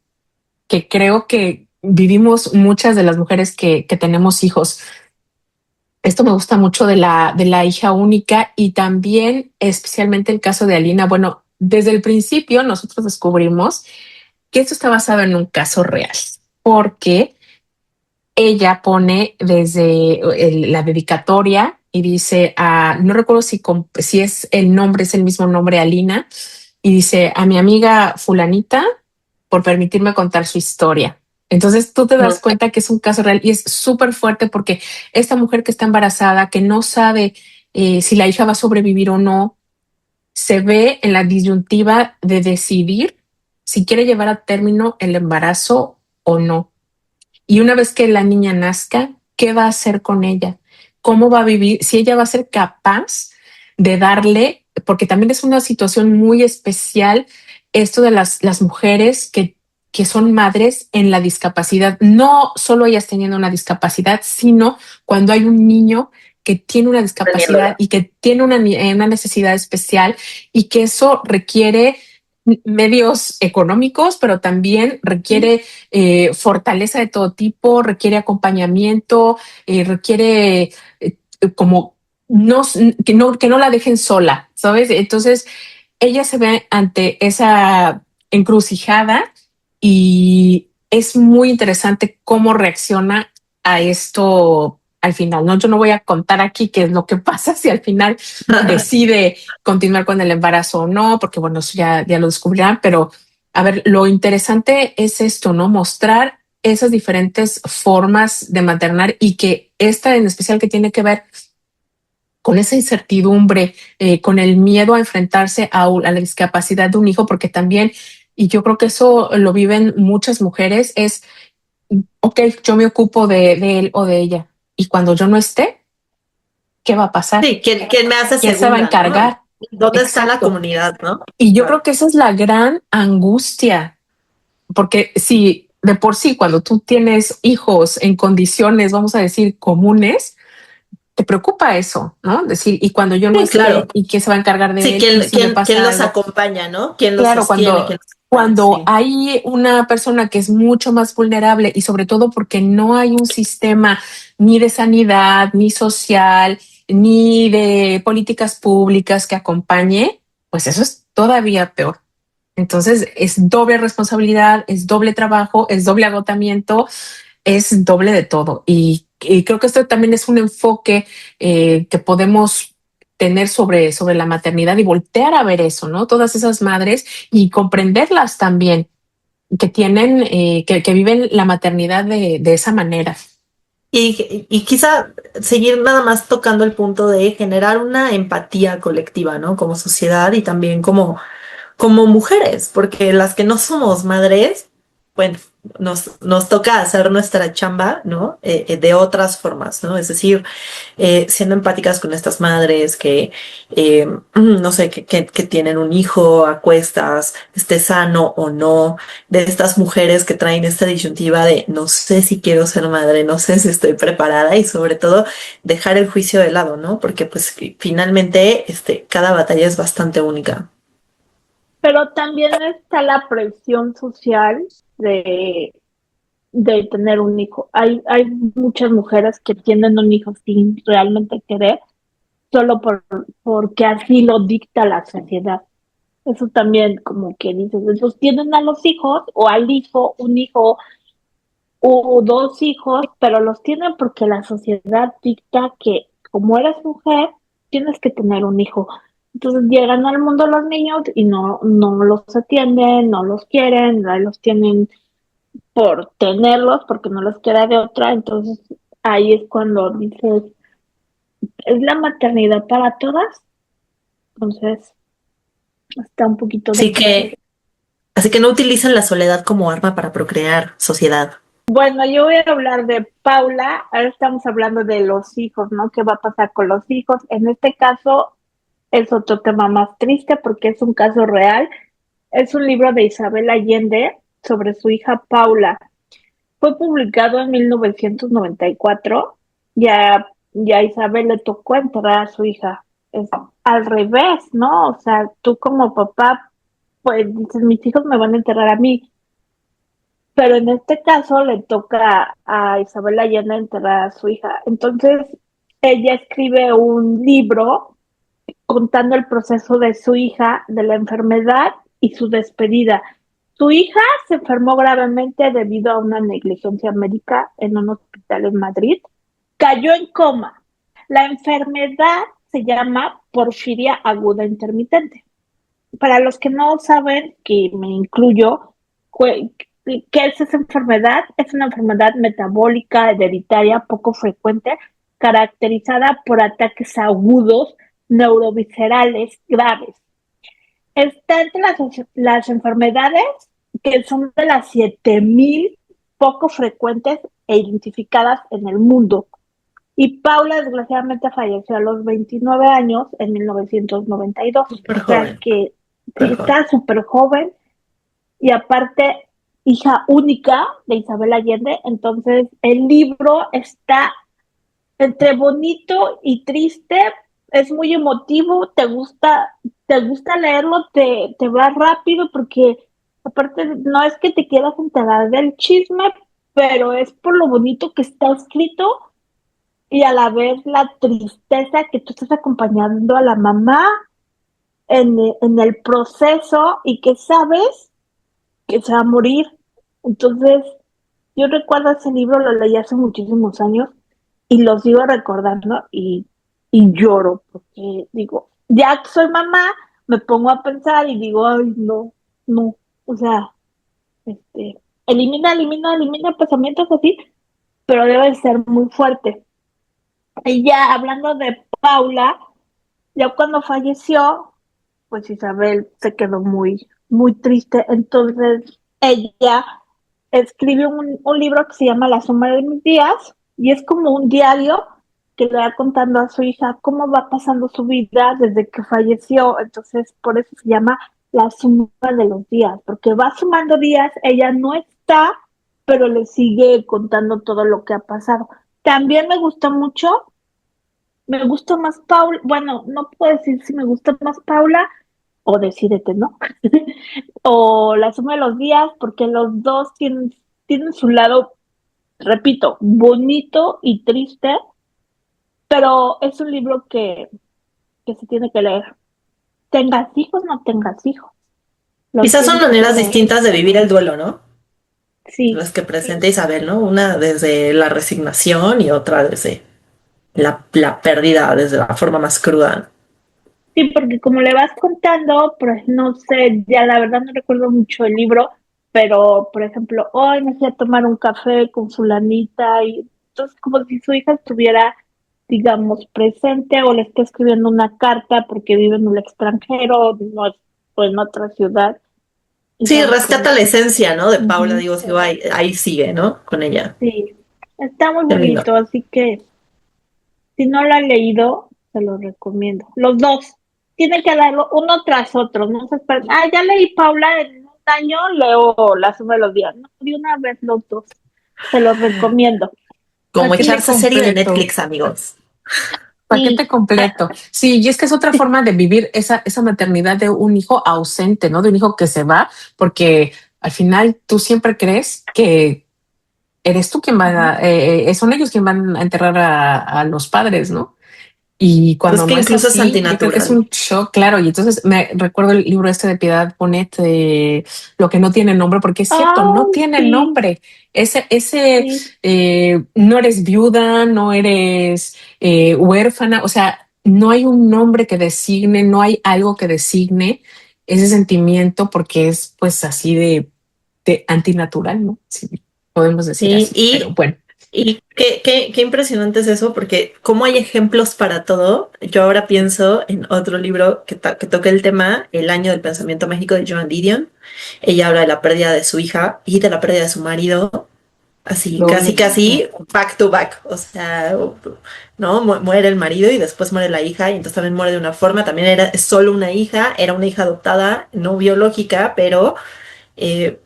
que creo que vivimos muchas de las mujeres que tenemos hijos. Esto me gusta mucho de la hija única y también especialmente el caso de Alina. Bueno, desde el principio nosotros descubrimos que esto está basado en un caso real, porque ella pone desde la dedicatoria y dice, no recuerdo si es el nombre, es el mismo nombre, Alina, y dice a mi amiga fulanita por permitirme contar su historia. Entonces tú te das cuenta que es un caso real y es súper fuerte porque esta mujer que está embarazada, que no sabe si la hija va a sobrevivir o no, se ve en la disyuntiva de decidir si quiere llevar a término el embarazo o no. Y una vez que la niña nazca, ¿qué va a hacer con ella? ¿Cómo va a vivir? Si ella va a ser capaz de darle, porque también es una situación muy especial esto de las mujeres que son madres en la discapacidad, no solo ellas teniendo una discapacidad, sino cuando hay un niño que tiene una discapacidad y que tiene una necesidad especial y que eso requiere medios económicos, pero también requiere fortaleza de todo tipo, requiere acompañamiento, requiere como que no la dejen sola, ¿sabes? Entonces ella se ve ante esa encrucijada y es muy interesante cómo reacciona a esto al final, ¿no? Yo no voy a contar aquí qué es lo que pasa si al final decide continuar con el embarazo o no, porque bueno, eso ya lo descubrirán, pero a ver, lo interesante es esto, ¿no? Mostrar esas diferentes formas de maternar y que esta en especial que tiene que ver con esa incertidumbre, con el miedo a enfrentarse a la discapacidad de un hijo, porque también, y yo creo que eso lo viven muchas mujeres, es, ok, yo me ocupo de él o de ella, y cuando yo no esté, ¿qué va a pasar? Sí, ¿quién me hace ¿Quién se va a segunda, no? encargar? ¿Dónde está la Exacto. comunidad, no? Y yo creo que esa es la gran angustia, porque si de por sí, cuando tú tienes hijos en condiciones, vamos a decir, comunes, te preocupa eso, ¿no? Decir, y cuando yo no Sí, esté, claro. ¿y quién se va a encargar de Sí, él? ¿Y si me quién pasa los algo? acompaña, ¿no? ¿Quién los Claro, sostiene? ¿Quién los acompaña? cuando Sí. hay una persona que es mucho más vulnerable y sobre todo porque no hay un sistema ni de sanidad, ni social, ni de políticas públicas que acompañe, pues eso es todavía peor. Entonces es doble responsabilidad, es doble trabajo, es doble agotamiento, es doble de todo. Y creo que esto también es un enfoque que podemos tener sobre la maternidad y voltear a ver eso, ¿no? Todas esas madres y comprenderlas también, que tienen, que viven la maternidad de esa manera. Y quizá seguir nada más tocando el punto de generar una empatía colectiva, ¿no? Como sociedad y también como mujeres, porque las que no somos madres, bueno, nos toca hacer nuestra chamba, ¿no? De otras formas, ¿no? Es decir, siendo empáticas con estas madres que, no sé, que tienen un hijo a cuestas, esté sano o no, de estas mujeres que traen esta disyuntiva de no sé si quiero ser madre, no sé si estoy preparada y sobre todo dejar el juicio de lado, ¿no? Porque pues finalmente, cada batalla es bastante única. Pero también está la presión social de tener un hijo. Hay muchas mujeres que tienen un hijo sin realmente querer, solo porque así lo dicta la sociedad. Eso también como que dices, entonces tienen a los hijos o al hijo, un hijo o dos hijos, pero los tienen porque la sociedad dicta que como eres mujer, tienes que tener un hijo. Entonces llegan al mundo los niños y no los atienden, no los quieren, ahí los tienen por tenerlos porque no les queda de otra. Entonces ahí es cuando dices, ¿es la maternidad para todas? Entonces está un poquito Así difícil. que, así que no utilicen la soledad como arma para procrear, sociedad. Bueno, yo voy a hablar de Paula. Ahora estamos hablando de los hijos, ¿no? ¿Qué va a pasar con los hijos? En este caso es otro tema más triste porque es un caso real. Es un libro de Isabel Allende sobre su hija Paula. Fue publicado en 1994. Ya, ya a Isabel le tocó enterrar a su hija. Es al revés, ¿no? O sea, tú como papá, pues dices, mis hijos me van a enterrar a mí. Pero en este caso le toca a Isabel Allende enterrar a su hija. Entonces, ella escribe un libro contando el proceso de su hija, de la enfermedad y su despedida. Su hija se enfermó gravemente debido a una negligencia médica en un hospital en Madrid. Cayó en coma. La enfermedad se llama porfiria aguda intermitente. Para los que no saben, que me incluyo, ¿qué es esa enfermedad? Es una enfermedad metabólica hereditaria poco frecuente, caracterizada por ataques agudos neuroviscerales graves. Está entre las enfermedades que son de las 7.000 poco frecuentes e identificadas en el mundo. Y Paula desgraciadamente falleció a los 29 años en 1992. Súper O sea joven, que sí, súper joven. está súper joven y aparte hija única de Isabel Allende. Entonces el libro está entre bonito y triste, es muy emotivo, te gusta leerlo, te va rápido porque aparte no es que te quieras enterar del chisme, pero es por lo bonito que está escrito y a la vez la tristeza que tú estás acompañando a la mamá en el proceso y que sabes que se va a morir. Entonces, yo recuerdo ese libro, lo leí hace muchísimos años y lo sigo recordando y lloro porque digo, ya que soy mamá, me pongo a pensar y digo, ay, no, no, o sea, elimina pensamientos así, pero debe ser muy fuerte. Y ya hablando de Paula, ya cuando falleció, pues Isabel se quedó muy, muy triste. Entonces ella escribió un libro que se llama La suma de mis días y es como un diario que le va contando a su hija cómo va pasando su vida desde que falleció. Entonces por eso se llama La suma de los días, porque va sumando días, ella no está, pero le sigue contando todo lo que ha pasado. También me gustó mucho, me gusta más Paula, bueno, no puedo decir si me gusta más Paula o Decídete, ¿no? O La suma de los días, porque los dos tienen su lado, repito, bonito y triste, pero es un libro que se tiene que leer. Tengas hijos, no tengas hijos, los Quizás son tienes que maneras leer. distintas de vivir el duelo, ¿no? Sí, Las que presenta Isabel, ¿no? Una desde la resignación y otra desde la pérdida, desde la forma más cruda. sí, porque como le vas contando, pues no sé, ya la verdad no recuerdo mucho el libro, pero por ejemplo, hoy me fui a tomar un café con fulanita y entonces como si su hija estuviera, digamos, presente o le está escribiendo una carta porque vive en el extranjero, no es, o en otra ciudad y Sí, sabes rescata cómo. la esencia, ¿no? De Paula, Ujú. digo, sigo ahí sigue, ¿no? Con ella. Sí, está muy Qué lindo. bonito, así que si no lo han leído, se lo recomiendo. Los dos. Tienen que leerlo uno tras otro. No se esperen. Ah, ya leí Paula en un año, leo La suma de los días. No, de una vez los dos. Se los recomiendo. Como Así, Paquete echarse serie de completo. Netflix, amigos. Paquete sí, completo. Sí, y es que es otra forma de vivir esa maternidad de un hijo ausente, ¿no? De un hijo que se va, porque al final tú siempre crees que eres tú quien va, son ellos quien van a enterrar a los padres, ¿no? Y Pues cuando que no es incluso es así, yo creo que es antinatural. un shock, claro. Y entonces me recuerdo el libro este de Piedad Bonet, Lo que no tiene nombre, porque es cierto, no ay, tiene sí, nombre. sí, No eres viuda, no eres huérfana, o sea, no hay un nombre que designe, no hay algo que designe ese sentimiento porque es pues así de antinatural, ¿no? Sí, podemos decir Sí, así, pero bueno. y qué impresionante es eso, porque como hay ejemplos para todo, yo ahora pienso en otro libro que toca el tema, El año del pensamiento mágico de Joan Didion. Ella habla de la pérdida de su hija y de la pérdida de su marido, así, Lo casi, mismo. casi, back to back. O sea, ¿no? Muere el marido y después muere la hija, y entonces también muere de una forma. También es solo una hija, era una hija adoptada, no biológica, pero eh,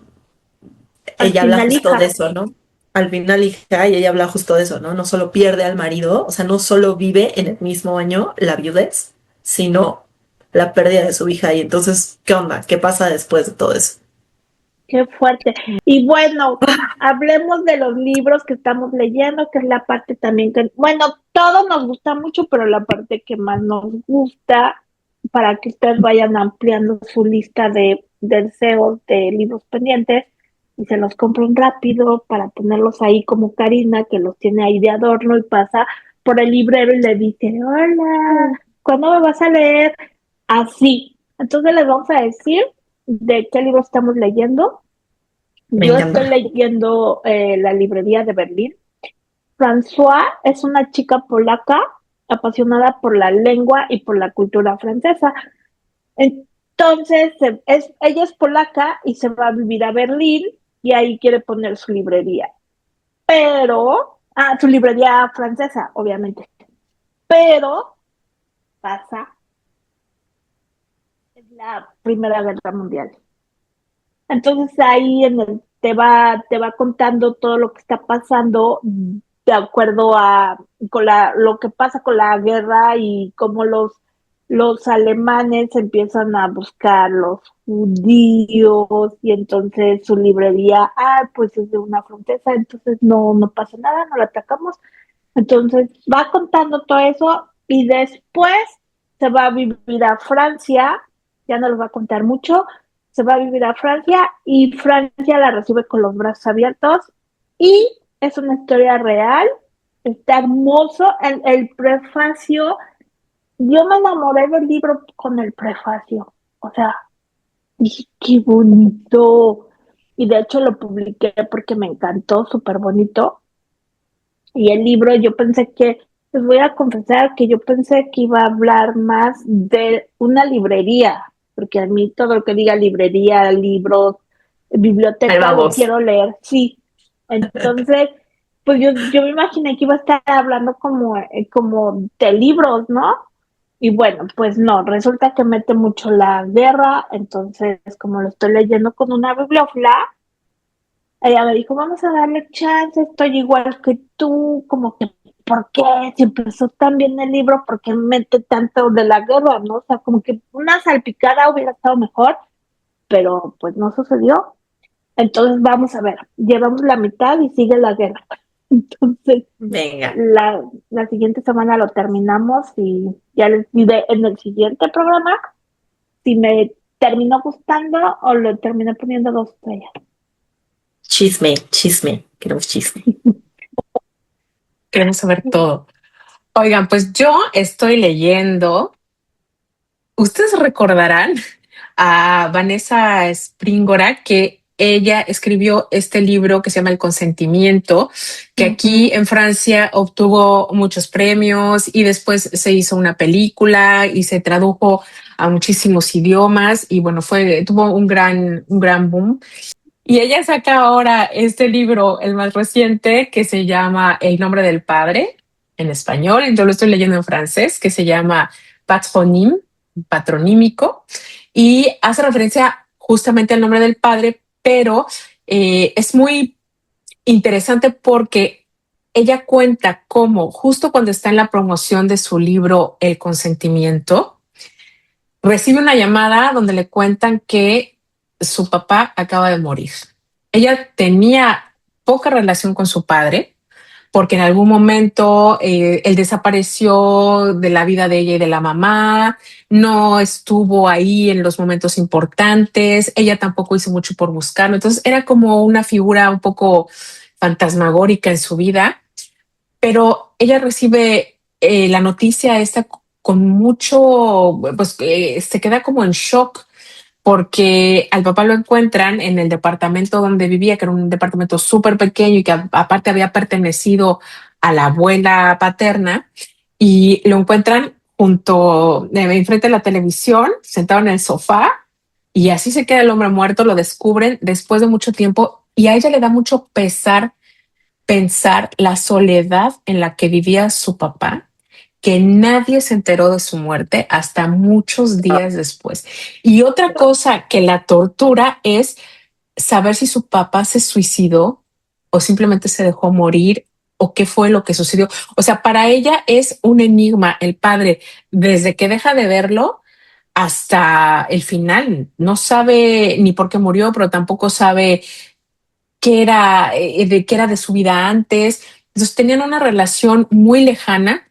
Al ella habla final, justo de hija, eso, ¿no? Al final, hija, y ella habla justo de eso, ¿no? No solo pierde al marido, o sea, no solo vive en el mismo año la viudez, sino la pérdida de su hija. Y entonces, ¿qué onda? ¿Qué pasa después de todo eso? qué fuerte. Y bueno, hablemos de los libros que estamos leyendo, que es la parte también que, bueno, todo nos gusta mucho, pero la parte que más nos gusta, para que ustedes vayan ampliando su lista de deseos de libros pendientes y se los compren rápido para ponerlos ahí como Karina, que los tiene ahí de adorno y pasa por el librero y le dice, hola, ¿cuándo me vas a leer? Así. Entonces les vamos a decir de qué libro estamos leyendo. Me Yo estoy encanta. leyendo La librería de Berlín. François es una chica polaca apasionada por la lengua y por la cultura francesa. Entonces, ella es polaca y se va a vivir a Berlín y ahí quiere poner su librería. Pero, su librería francesa, obviamente. Pero pasa, es la Primera Guerra Mundial. Entonces ahí te va contando todo lo que está pasando de acuerdo a lo que pasa con la guerra y cómo los alemanes empiezan a buscar los judíos y entonces su librería, pues es de una frontera, entonces no pasa nada, no la atacamos. Entonces va contando todo eso y después se va a vivir a Francia, ya no les va a contar mucho, se va a vivir a Francia y Francia la recibe con los brazos abiertos y es una historia real, está hermoso, el prefacio, yo me enamoré del libro con el prefacio, o sea, dije, qué bonito, y de hecho lo publiqué porque me encantó, súper bonito, y el libro yo pensé que, les voy a confesar que yo pensé que iba a hablar más de una librería, porque a mí todo lo que diga librería, libros, Ahí biblioteca, lo vamos. quiero leer, sí. Entonces, pues yo me imaginé que iba a estar hablando como de libros, ¿no? Y bueno, pues no, resulta que mete mucho la guerra, entonces como lo estoy leyendo con una bibliófila, ella me dijo, vamos a darle chance, estoy igual que tú, como que, ¿por qué? Si empezó tan bien el libro, ¿por qué mete tanto de la guerra, no? O sea, como que una salpicada hubiera estado mejor, pero pues no sucedió. Entonces, vamos a ver, llevamos la mitad y sigue la guerra. Entonces, Venga. la siguiente semana lo terminamos y ya les diré en el siguiente programa si me terminó gustando o lo terminé poniendo 2 estrellas. Chisme, chisme. Queremos chisme. Queremos saber todo. Oigan, pues yo estoy leyendo. Ustedes recordarán a Vanessa Springora, que ella escribió este libro que se llama El consentimiento, que aquí Ujú. en Francia obtuvo muchos premios y después se hizo una película y se tradujo a muchísimos idiomas y bueno, tuvo un gran boom. Y ella saca ahora este libro, el más reciente, que se llama El nombre del padre en español. Entonces lo estoy leyendo en francés, que se llama Patronym, patronímico, y hace referencia justamente al nombre del padre, pero es muy interesante porque ella cuenta cómo justo cuando está en la promoción de su libro El consentimiento, recibe una llamada donde le cuentan que su papá acaba de morir. Ella tenía poca relación con su padre porque en algún momento él desapareció de la vida de ella y de la mamá, no estuvo ahí en los momentos importantes, ella tampoco hizo mucho por buscarlo, entonces era como una figura un poco fantasmagórica en su vida, pero ella recibe la noticia esta con mucho, pues se queda como en shock porque al papá lo encuentran en el departamento donde vivía, que era un departamento súper pequeño y que aparte había pertenecido a la abuela paterna, y lo encuentran junto, enfrente de la televisión, sentado en el sofá, y así se queda el hombre muerto, lo descubren después de mucho tiempo, y a ella le da mucho pesar pensar la soledad en la que vivía su papá, que nadie se enteró de su muerte hasta muchos días después. Y otra cosa que la tortura es saber si su papá se suicidó o simplemente se dejó morir o qué fue lo que sucedió. O sea, para ella es un enigma el padre desde que deja de verlo hasta el final. No sabe ni por qué murió, pero tampoco sabe qué era de su vida antes. Entonces tenían una relación muy lejana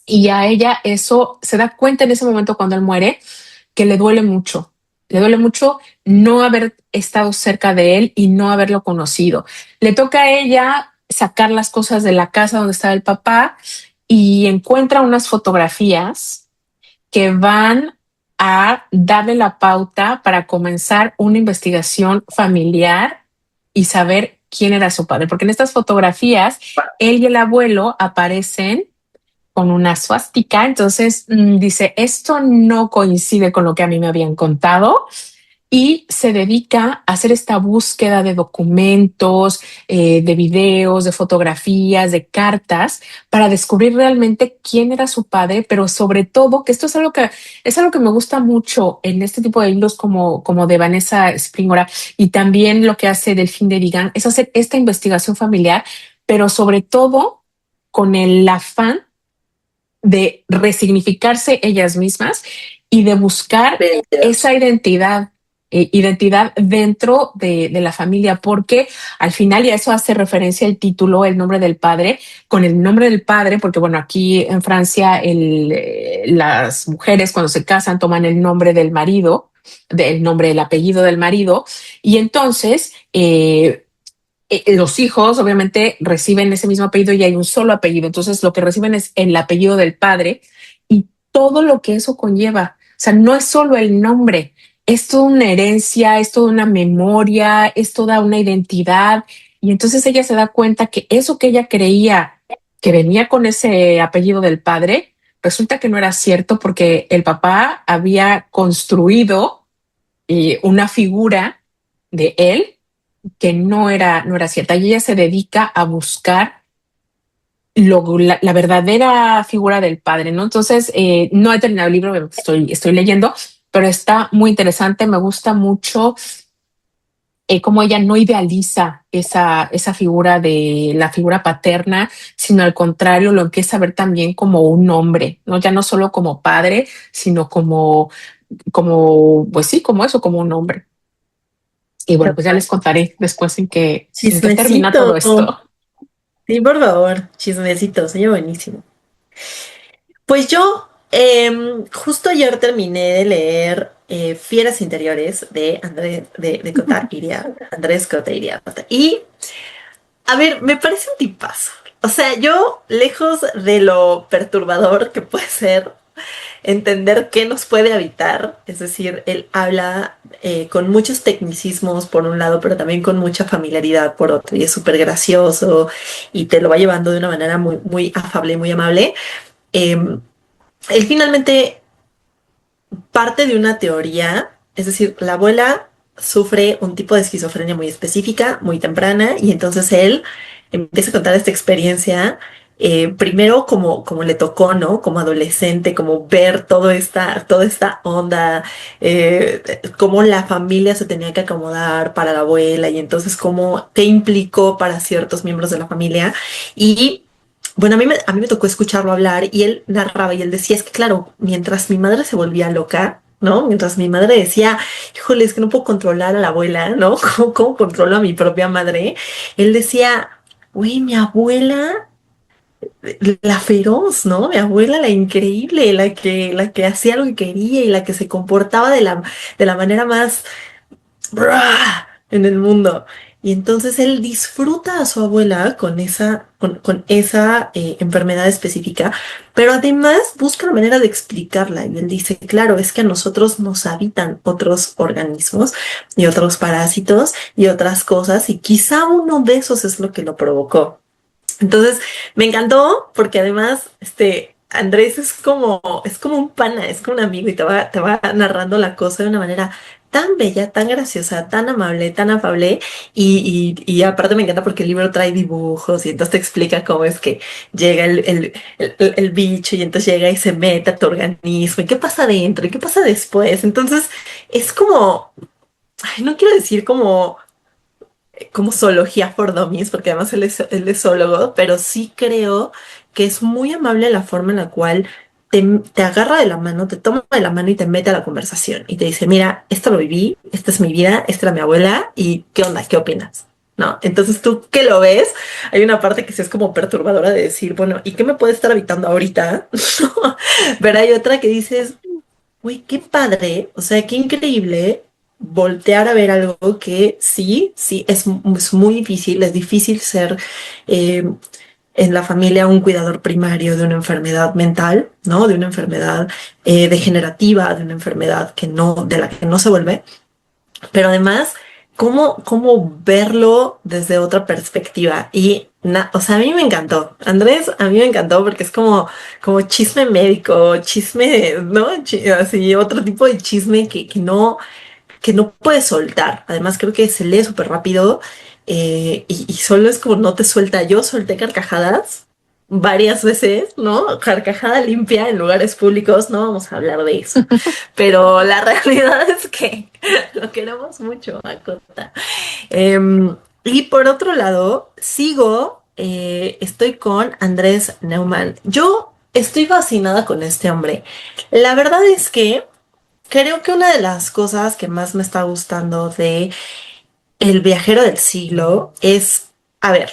y a ella eso se da cuenta en ese momento cuando él muere que le duele mucho. Le duele mucho no haber estado cerca de él y no haberlo conocido. Le toca a ella sacar las cosas de la casa donde estaba el papá y encuentra unas fotografías que van a darle la pauta para comenzar una investigación familiar y saber quién era su padre. Porque en estas fotografías, él y el abuelo aparecen con una suástica. Entonces dice, esto no coincide con lo que a mí me habían contado y se dedica a hacer esta búsqueda de documentos, de videos, de fotografías, de cartas para descubrir realmente quién era su padre, pero sobre todo que esto es algo que me gusta mucho en este tipo de libros como de Vanessa Springora y también lo que hace Delphine de Vigan es hacer esta investigación familiar, pero sobre todo con el afán de resignificarse ellas mismas y de buscar esa identidad dentro de la familia, porque al final, y a eso hace referencia el título, El nombre del padre, con el nombre del padre, porque bueno, aquí en Francia las mujeres cuando se casan toman el nombre del marido, el apellido del marido, y entonces los hijos obviamente reciben ese mismo apellido y hay un solo apellido, entonces lo que reciben es el apellido del padre y todo lo que eso conlleva. O sea, no es solo el nombre, es toda una herencia, es toda una memoria, es toda una identidad. Y entonces ella se da cuenta que eso que ella creía que venía con ese apellido del padre, resulta que no era cierto porque el papá había construido una figura de él que no era cierta. Y ella se dedica a buscar la verdadera figura del padre, ¿no? Entonces, no he terminado el libro, estoy leyendo, pero está muy interesante. Me gusta mucho cómo ella no idealiza esa figura de la figura paterna, sino al contrario, lo empieza a ver también como un hombre, ¿no? Ya no solo como padre, sino pues sí, como eso, como un hombre. Y bueno, pues ya les contaré después en qué termina todo Chismecito. esto. Sí, por favor, chismecito, sería buenísimo. Pues yo justo ayer terminé de leer Fieras Interiores de de Cota Iriart, Andrés Cota Iriart. Y a ver, me parece un tipazo. O sea, yo, lejos de lo perturbador que puede ser entender qué nos puede habitar, es decir, él habla con muchos tecnicismos por un lado, pero también con mucha familiaridad por otro, y es súper gracioso y te lo va llevando de una manera muy, muy afable y muy amable. Em, Él finalmente parte de una teoría, es decir, la abuela sufre un tipo de esquizofrenia muy específica, muy temprana, y entonces él empieza a contar esta experiencia, primero como le tocó, ¿no? Como adolescente, como ver toda esta onda, cómo la familia se tenía que acomodar para la abuela, y entonces qué implicó para ciertos miembros de la familia. Y bueno, a mí me tocó escucharlo hablar y él narraba y él decía, es que claro, mientras mi madre se volvía loca, ¿no? Mientras mi madre decía, híjole, es que no puedo controlar a la abuela, ¿no? ¿Cómo controlo a mi propia madre? Él decía, uy, mi abuela, la feroz, ¿no? Mi abuela, la increíble, la que hacía lo que quería y la que se comportaba de la manera más en el mundo. y entonces él disfruta a su abuela con esa enfermedad específica, pero además busca la manera de explicarla. Y él dice, claro, es que a nosotros nos habitan otros organismos y otros parásitos y otras cosas, y quizá uno de esos es lo que lo provocó. Entonces, me encantó porque además, Andrés es como un pana, es como un amigo y te va narrando la cosa de una manera tan bella, tan graciosa, tan amable, tan afable y aparte me encanta porque el libro trae dibujos y entonces te explica cómo es que llega el bicho y entonces llega y se mete a tu organismo y qué pasa adentro y qué pasa después. Entonces, es como, ay, no quiero decir como zoología for dummies, porque además él es zoólogo, pero sí creo que es muy amable la forma en la cual te agarra de la mano, te toma de la mano y te mete a la conversación y te dice, mira, esto lo viví, esta es mi vida, esta era mi abuela y ¿qué onda? ¿Qué opinas? ¿No? Entonces tú que lo ves, hay una parte que sí es como perturbadora de decir, bueno, ¿y qué me puede estar habitando ahorita? Pero hay otra que dices, uy, qué padre, o sea, qué increíble voltear a ver algo que sí, es muy difícil, es difícil ser eh, en la familia un cuidador primario de una enfermedad mental, ¿no? De una enfermedad degenerativa, de una enfermedad de la que no se vuelve, pero además, cómo verlo desde otra perspectiva? O sea, a mí me encantó. Andrés, a mí me encantó porque es como chisme médico, chisme, ¿no? Así, otro tipo de chisme que no puedes soltar. Además, creo que se lee súper rápido y solo es como no te suelta. Yo solté carcajadas varias veces, ¿no? Carcajada limpia en lugares públicos, no vamos a hablar de eso. Pero la realidad es que lo queremos mucho, Makota. Y por otro lado, estoy con Andrés Neumann. Yo estoy fascinada con este hombre. La verdad es que creo que una de las cosas que más me está gustando de El viajero del siglo es, a ver,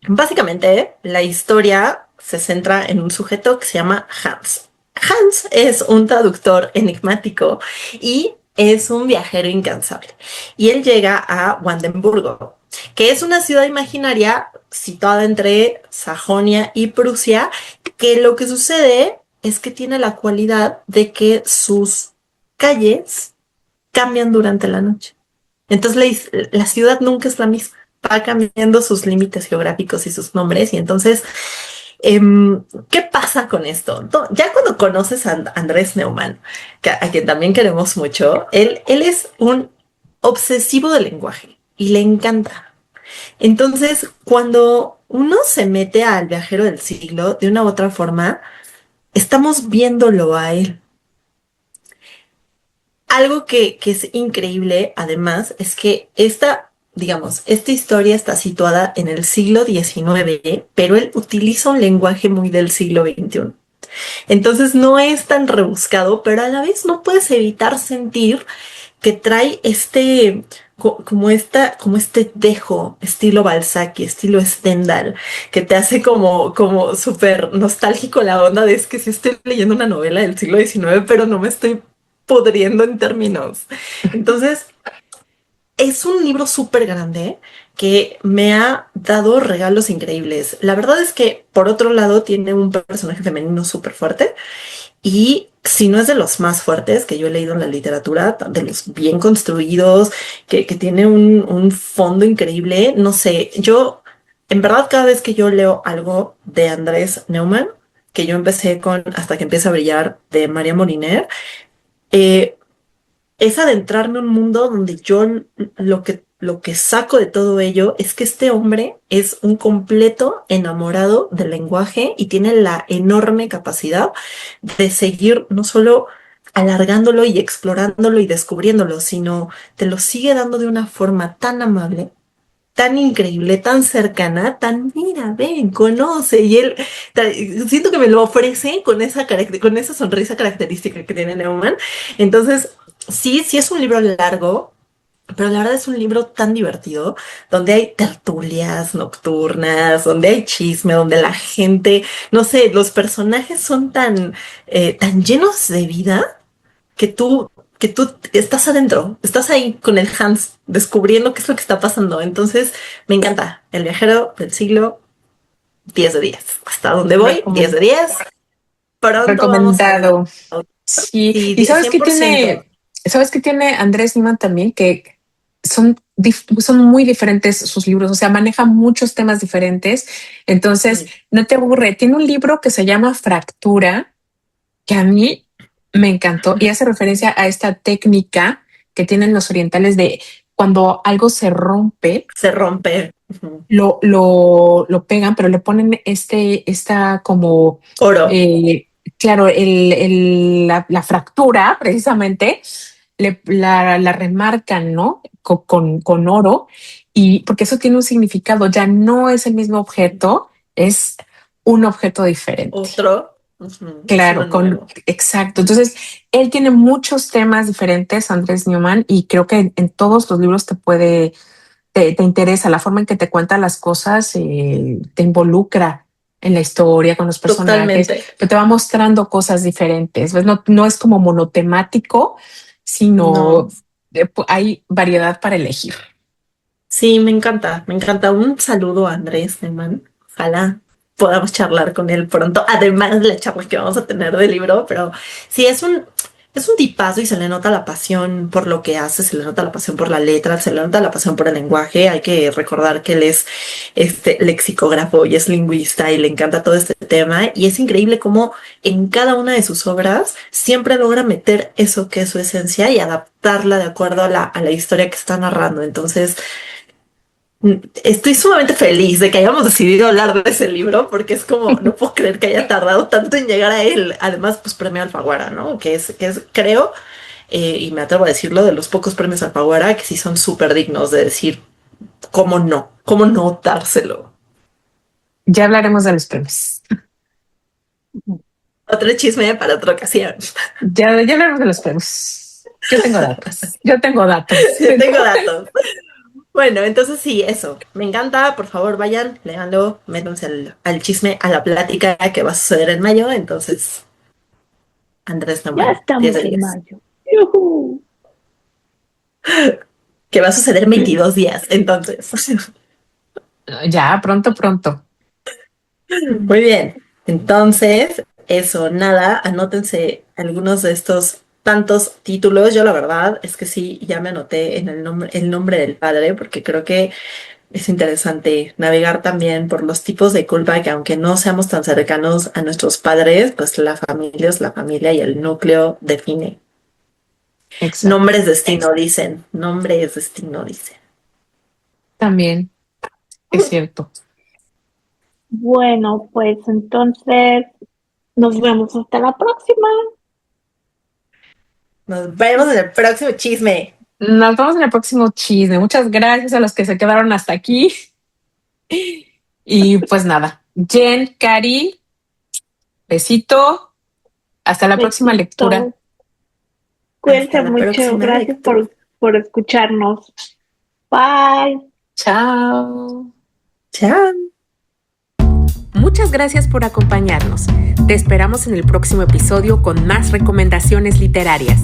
básicamente la historia se centra en un sujeto que se llama Hans. Hans es un traductor enigmático y es un viajero incansable. Y él llega a Brandenburgo, que es una ciudad imaginaria situada entre Sajonia y Prusia, que lo que sucede es que tiene la cualidad de que sus calles cambian durante la noche. Entonces la ciudad nunca es la misma, va cambiando sus límites geográficos y sus nombres y entonces, ¿qué pasa con esto? Ya cuando conoces a Andrés Neumann, a quien también queremos mucho, él es un obsesivo del lenguaje y le encanta. Entonces, cuando uno se mete al viajero del siglo, de una u otra forma, estamos viéndolo a él. Algo que es increíble, además, es que esta historia está situada en el siglo XIX, pero él utiliza un lenguaje muy del siglo XXI. Entonces no es tan rebuscado, pero a la vez no puedes evitar sentir que trae como este dejo, estilo Balzac, estilo Stendhal, que te hace como súper nostálgico la onda de es que sí estoy leyendo una novela del siglo XIX, pero no me estoy pudriendo en términos. Entonces, es un libro súper grande que me ha dado regalos increíbles. La verdad es que, por otro lado, tiene un personaje femenino súper fuerte y si no es de los más fuertes que yo he leído en la literatura, de los bien construidos, que tiene un fondo increíble, no sé, yo, en verdad, cada vez que yo leo algo de Andrés Neumann, que yo empecé con Hasta que empieza a brillar de María Moliner, eh, es adentrarme en un mundo donde yo lo que saco de todo ello es que este hombre es un completo enamorado del lenguaje y tiene la enorme capacidad de seguir no solo alargándolo y explorándolo y descubriéndolo, sino te lo sigue dando de una forma tan amable, tan increíble, tan cercana, tan mira, ven, conoce. Y él, siento que me lo ofrece con esa sonrisa característica que tiene Neumann. Entonces, sí es un libro largo, pero la verdad es un libro tan divertido, donde hay tertulias nocturnas, donde hay chisme, donde la gente, no sé, los personajes son tan llenos de vida que tú que tú estás adentro, estás ahí con el Hans, descubriendo qué es lo que está pasando. Entonces, me encanta. El viajero del siglo, 10 de 10. Hasta donde voy, 10 de 10. Pronto vamos a ver. Recomendado. Sí, Sí, y ¿100%? sabes que tiene Andrés Niemann también, que son muy diferentes sus libros, o sea, maneja muchos temas diferentes, entonces no te aburre. Tiene un libro que se llama Fractura, que a mí me encantó y hace referencia a esta técnica que tienen los orientales de cuando algo se rompe, Se rompe. Ujú. lo pegan, pero le ponen esta como, Oro. eh, claro, la fractura precisamente, la remarcan, ¿no? Con oro, y porque eso tiene un significado, ya no es el mismo objeto, es un objeto diferente. Otro. Ujú. Es uno Claro, nuevo. exacto. Entonces, él tiene muchos temas diferentes, Andrés Newman, y creo que en todos los libros te interesa la forma en que te cuenta las cosas, te involucra en la historia, con los personajes, Totalmente. pero te va mostrando cosas diferentes. ¿Ves? No, no es como monotemático, sino No. hay variedad para elegir. Sí, me encanta. Me encanta. Un saludo a Andrés Neumann. Ojalá podamos charlar con él pronto, además de la charla que vamos a tener del libro, pero sí, es un tipazo y se le nota la pasión por lo que hace, se le nota la pasión por la letra, se le nota la pasión por el lenguaje. Hay que recordar que él es lexicógrafo y es lingüista y le encanta todo este tema y es increíble cómo en cada una de sus obras siempre logra meter eso que es su esencia y adaptarla de acuerdo a la historia que está narrando. Entonces, estoy sumamente feliz de que hayamos decidido hablar de ese libro porque es como, no puedo creer que haya tardado tanto en llegar a él. Además, pues premio Alfaguara, ¿no? Que es creo, y me atrevo a decirlo, de los pocos premios Alfaguara que sí son súper dignos de decir, cómo no dárselo. Ya hablaremos de los premios. Otro chisme para otra ocasión. Ya hablaremos de los premios. Yo tengo datos. Yo tengo datos. Yo tengo datos. Bueno, entonces sí, eso. Me encanta. Por favor, vayan, léanlo, métanse al chisme, a la plática que va a suceder en mayo. Entonces, Andrés Ya Naumann, 10 de estamos en 10. mayo. ¡Yujú! Que va a suceder en 22 días. Entonces, Ya, pronto, pronto. muy bien. Entonces, eso, nada, anótense algunos de estos tantos títulos. Yo la verdad es que sí, ya me anoté en el nombre del padre, porque creo que es interesante navegar también por los tipos de culpa que aunque no seamos tan cercanos a nuestros padres, pues la familia es la familia y el núcleo define. Exacto. Nombre es destino, dicen. Nombre es destino, dicen. También es cierto. Bueno, pues entonces nos vemos hasta la próxima. Nos vemos en el próximo chisme. Nos vemos en el próximo chisme. Muchas gracias a los que se quedaron hasta aquí. Y pues nada, Jen, Cari, besito. Hasta la próxima lectura. Besito. Hasta Cuídense la mucho. próxima Gracias lectura. por escucharnos. Bye. Chao. Chao. Muchas gracias por acompañarnos. Te esperamos en el próximo episodio con más recomendaciones literarias.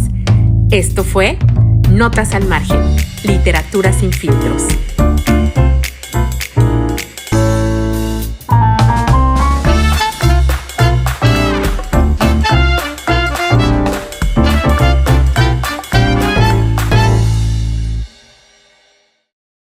Esto fue Notas al Margen, Literatura sin filtros.